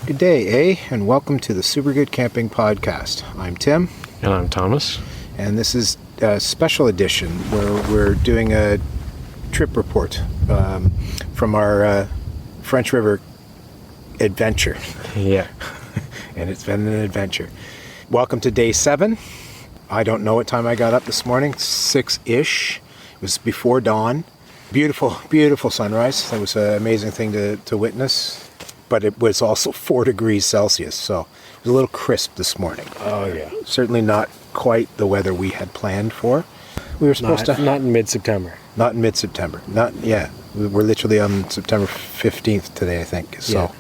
Good day, eh? And welcome to the Super Good Camping Podcast. I'm Tim. And I'm Thomas. And this is a special edition where we're doing a trip report from our French River adventure. Yeah. And it's been an adventure. Welcome to day 7. I don't know what time I got up this morning, 6-ish. It was before dawn. Beautiful, beautiful sunrise. That was an amazing thing to witness. But it was also 4 degrees Celsius, so it was a little crisp this morning. Oh, yeah. Certainly not quite the weather we had planned for. We were supposed to... Not in mid-September. Not in mid-September. We're literally on September 15th today, I think. So yeah.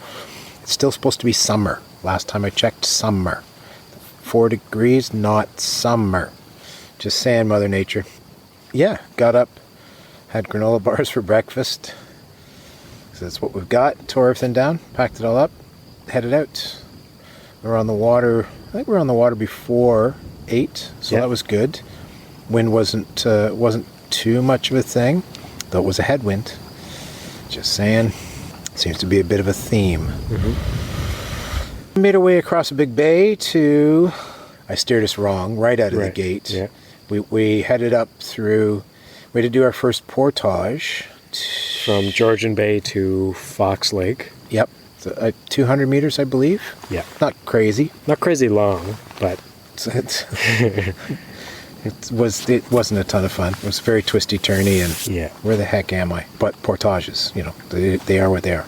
It's still supposed to be summer. Last time I checked, summer. 4 degrees, not summer. Just saying, Mother Nature. Yeah, got up, had granola bars for breakfast. So that's what we've got. Tore everything down, packed it all up, headed out. We were on the water, I think we were on the water before 8, so That was good. Wind wasn't too much of a thing, though it was a headwind. Just saying, seems to be a bit of a theme. Mm-hmm. Made our way across a big bay to, I steered us wrong, right out of the gate. Yeah. We headed up through, we had to do our first portage. From Georgian Bay to Fox Lake. Yep. So, 200 meters, I believe. Yeah. Not crazy. Not crazy long, but... it wasn't a ton of fun. It was very twisty, turny, and where the heck am I? But portages, they are what they are.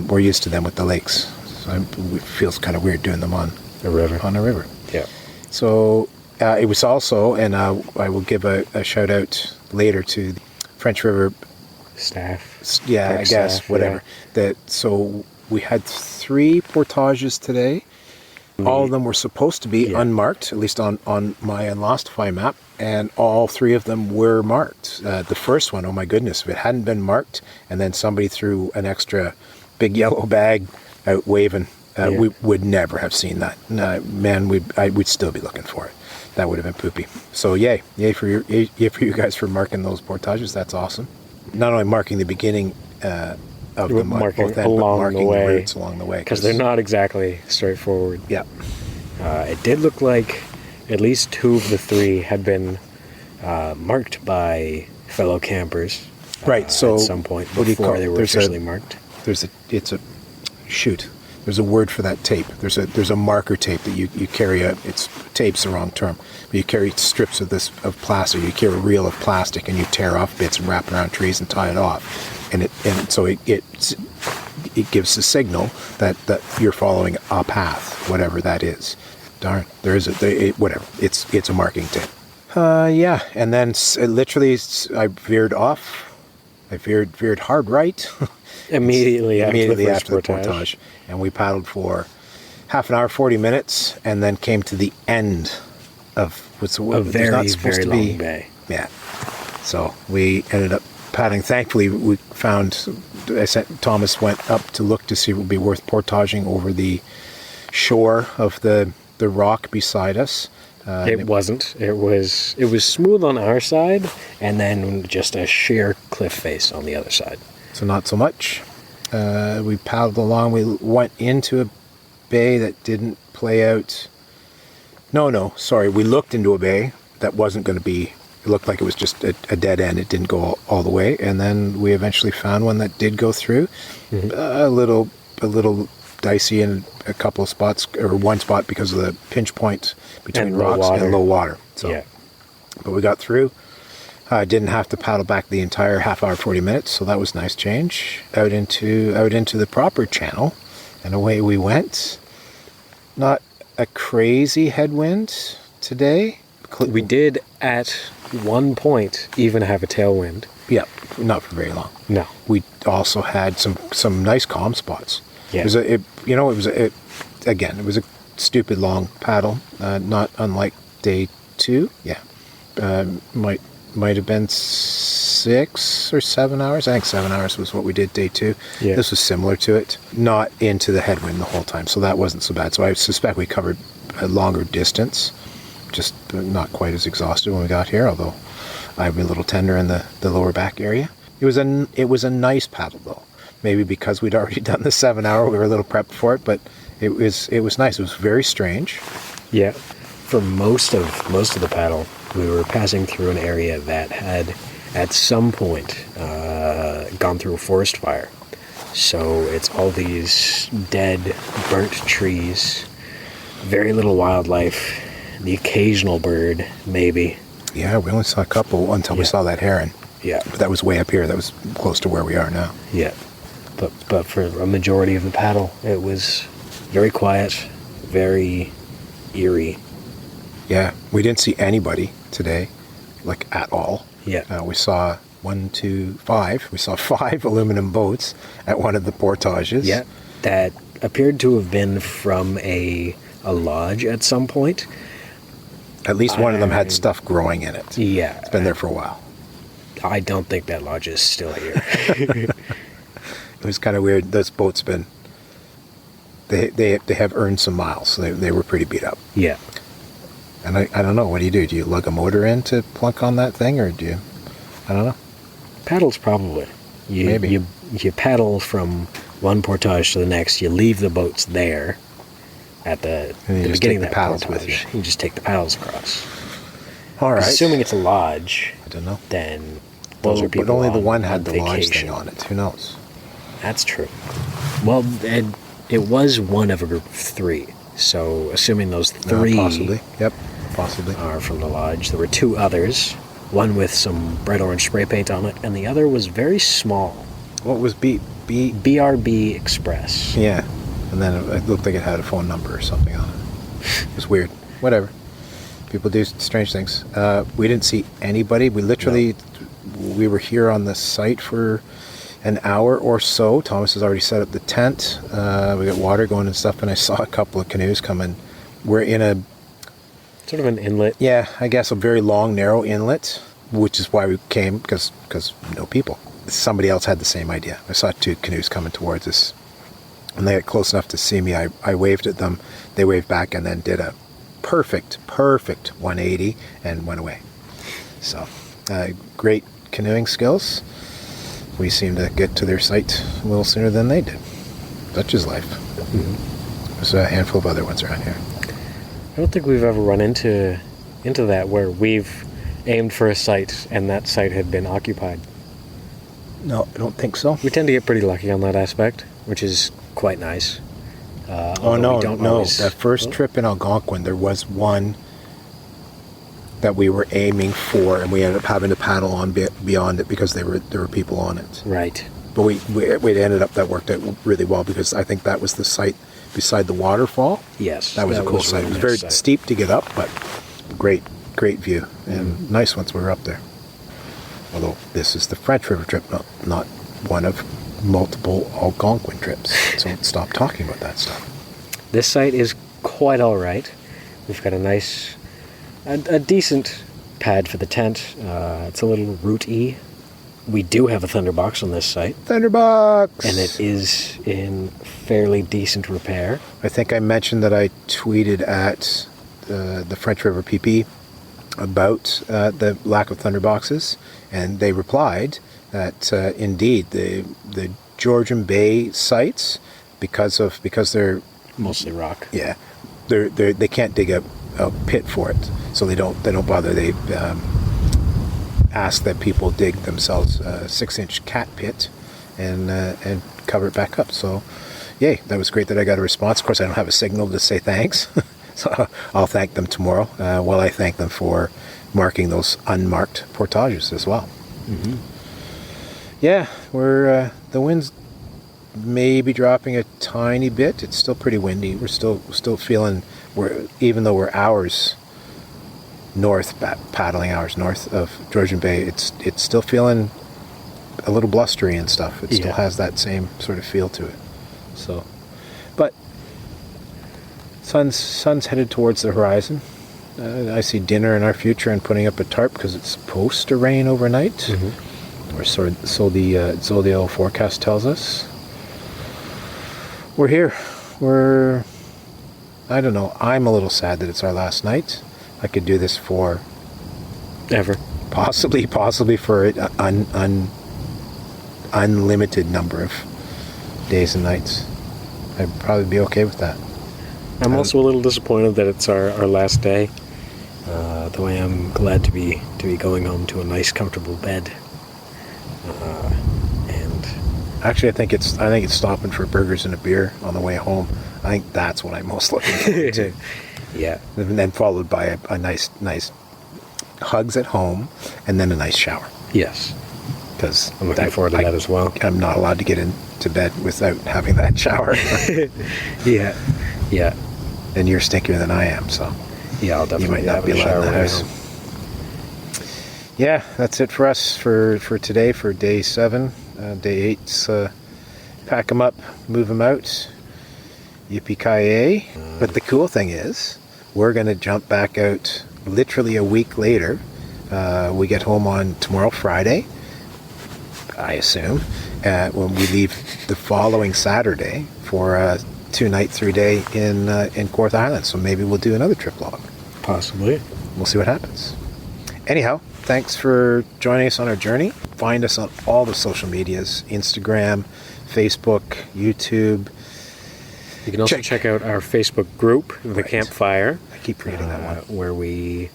We're used to them with the lakes. So it feels kind of weird doing them on a river. On a river. Yeah. So it was also, and I will give a shout out later to the French River staff. Yeah, I guess, staff, whatever. Yeah. So we had 3 portages today. All of them were supposed to be unmarked, at least on my Unlostify map, and all 3 of them were marked. The first one, oh my goodness, if it hadn't been marked, and then somebody threw an extra big yellow bag out waving, we would never have seen that. Man, we'd still be looking for it. That would have been poopy. So yay for you guys for marking those portages. That's awesome. Not only marking the beginning of the marking both ends, but marking the routes along the way. Because they're not exactly straightforward. Yeah. It did look like at least 2 of the 3 had been marked by fellow campers. Right. So at some point before they were officially marked. There's a word for that tape. There's a marker tape that you carry it's tape's the wrong term, but you carry strips of plastic. You carry a reel of plastic and you tear off bits and wrap around trees and tie it off, and so it gives a signal that you're following a path, whatever that is. Darn, there is whatever. It's a marking tape. And then literally I veered off. I veered hard right. Immediately after the portage. And we paddled for half an hour, 40 minutes, and then came to the end of what's a very, very long bay. Yeah. So we ended up paddling. Thankfully, we found, Thomas went up to look to see if it would be worth portaging over the shore of the rock beside us. It wasn't. It was smooth on our side, and then just a sheer cliff face on the other side. So not so much. We paddled along. We went into a bay that didn't play out. Sorry. We looked into a bay that wasn't going to be. It looked like it was just a dead end. It didn't go all the way. And then we eventually found one that did go through. Mm-hmm. A little dicey in a couple of spots, or one spot because of the pinch point between rocks and low water. So, but we got through. Didn't have to paddle back the entire half hour, 40 minutes, so that was a nice change. Out into the proper channel, and away we went. Not a crazy headwind today. We did at one point even have a tailwind. Yeah, not for very long. No. We also had some nice calm spots. Yeah. It was a stupid long paddle, not unlike day 2. Yeah. Might have been 6 or 7 hours. I think 7 hours was what we did day 2. Yeah. This was similar to it. Not into the headwind the whole time, so that wasn't so bad. So I suspect we covered a longer distance, just not quite as exhausted when we got here, although I have a little tender in the lower back area. It was a nice paddle though. Maybe because we'd already done the 7 hour, we were a little prepped for it, but It was nice. It was very strange. Yeah. For most of the paddle, we were passing through an area that had, at some point, gone through a forest fire. So it's all these dead, burnt trees, very little wildlife, the occasional bird, maybe. Yeah, we only saw a couple until we saw that heron. Yeah. But that was way up here. That was close to where we are now. Yeah. But for a majority of the paddle, it was very quiet, very eerie. Yeah, we didn't see anybody today, like at all. Yeah. We saw 1, 2, 5. We saw 5 aluminum boats at one of the portages. Yeah. That appeared to have been from a lodge at some point. At least one of them had stuff growing in it. Yeah. It's been there for a while. I don't think that lodge is still here. It was kind of weird. Those boats been... They have earned some miles. So they were pretty beat up. Yeah. And I don't know. What do? Do you lug a motor in to plunk on that thing? Or do you... I don't know. Paddles, probably. Maybe. You paddle from one portage to the next. You leave the boats there at the beginning of that paddles portage. with you. You just take the paddles across. All right. Assuming it's a lodge, I don't know. then those are people But only the on one had the lodge vacation. thing on it. Who knows? That's true. Well, it was one of a group of 3. So assuming those 3 Possibly. Yep. Possibly. are from the lodge, there were 2 others. One with some bright orange spray paint on it, and the other was very small. What was B? BRB Express. Yeah. And then it looked like it had a phone number or something on it. It was weird. Whatever. People do strange things. We didn't see anybody. We literally, we were here on the site for an hour or so. Thomas has already set up the tent. We got water going and stuff, and I saw a couple of canoes coming. We're in a... Sort of an inlet. Yeah, I guess a very long, narrow inlet, which is why we came, because no people. Somebody else had the same idea. I saw 2 canoes coming towards us. When they got close enough to see me, I waved at them. They waved back and then did a perfect 180 and went away. So, great canoeing skills. We seem to get to their site a little sooner than they did. Such is life. Mm-hmm. There's a handful of other ones around here. I don't think we've ever run into that where we've aimed for a site and that site had been occupied. No, I don't think so. We tend to get pretty lucky on that aspect, which is quite nice. No. That first trip in Algonquin, there was one that we were aiming for, and we ended up having to paddle on beyond it because there were people on it. Right. But we ended up, that worked out really well because I think that was the site beside the waterfall. Yes. That was a cool site. It was very steep to get up, but great view and nice once we were up there. Although this is the French River trip, not one of multiple Algonquin trips. So stop talking about that stuff. This site is quite all right. We've got a decent pad for the tent. It's a little root-y. We do have a Thunderbox on this site. Thunderbox! And it is in fairly decent repair. I think I mentioned that I tweeted at the French River PP about the lack of Thunderboxes, and they replied that indeed the Georgian Bay sites, because they're Mostly rock. Yeah, they can't dig a pit for it, so they don't bother. They ask that people dig themselves a 6-inch cat pit and cover it back up. So, yay, that was great that I got a response. Of course, I don't have a signal to say thanks, so I'll thank them tomorrow. While I thank them for marking those unmarked portages as well. Mm-hmm. Yeah, we're the wind's maybe dropping a tiny bit. It's still pretty windy. We're still feeling, even though we're hours north, paddling hours north of Georgian Bay, it's still feeling a little blustery and stuff. It still has that same sort of feel to it. So, but sun's headed towards the horizon. I see dinner in our future and putting up a tarp because it's supposed to rain overnight. Mm-hmm. Or so the Zoldio forecast tells us. We're here. I don't know. I'm a little sad that it's our last night. I could do this for ever, possibly for an unlimited number of days and nights. I'd probably be okay with that. I'm also a little disappointed that it's our last day. Though I am glad to be going home to a nice, comfortable bed. And Actually, I think it's stopping for burgers and a beer on the way home. I think that's what I'm most looking forward to. yeah, And then followed by a nice hugs at home, and then a nice shower. yes, Because I'm looking forward to that as well. I'm not allowed to get into bed without having that shower. Yeah, yeah, And you're stinkier than I am, so yeah. I'll you definitely might not have be a allowed shower in the when I house. home. Yeah, that's it for us for today, for day 7. Day 8's pack them up, move them out. Yippee-ki-yay. But the cool thing is, we're going to jump back out literally a week later. We get home on tomorrow, Friday, I assume, when we leave the following Saturday for a 2-night, 3-day in Kawartha Island. So maybe we'll do another trip log. Possibly. We'll see what happens. Anyhow, thanks for joining us on our journey. Find us on all the social medias, Instagram, Facebook, YouTube. You can also check out our Facebook group, The Right. Campfire. I keep forgetting that one. Where we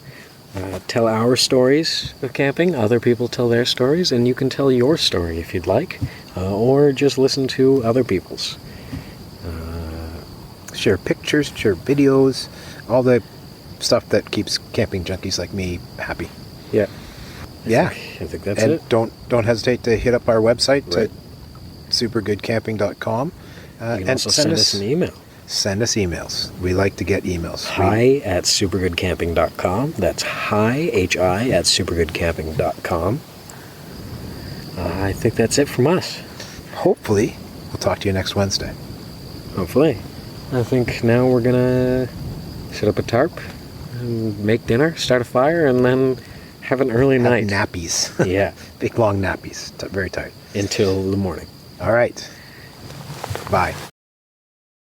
tell our stories of camping. Other people tell their stories, and you can tell your story if you'd like, or just listen to other people's. Share pictures, share videos, all the stuff that keeps camping junkies like me happy. Yeah. Yeah. I think that's And it. don't hesitate to hit up our website Right. at supergoodcamping.com. You can also send us an email. Send us emails. We like to get emails. hi@supergoodcamping.com. That's hi, H-I, at supergoodcamping.com. I think that's it from us. Hopefully, we'll talk to you next Wednesday. Hopefully. I think now we're going to set up a tarp, and make dinner, start a fire, and then have an early Have night. nappies. Yeah, Big long nappies. Very tired. until the morning. All right. Bye.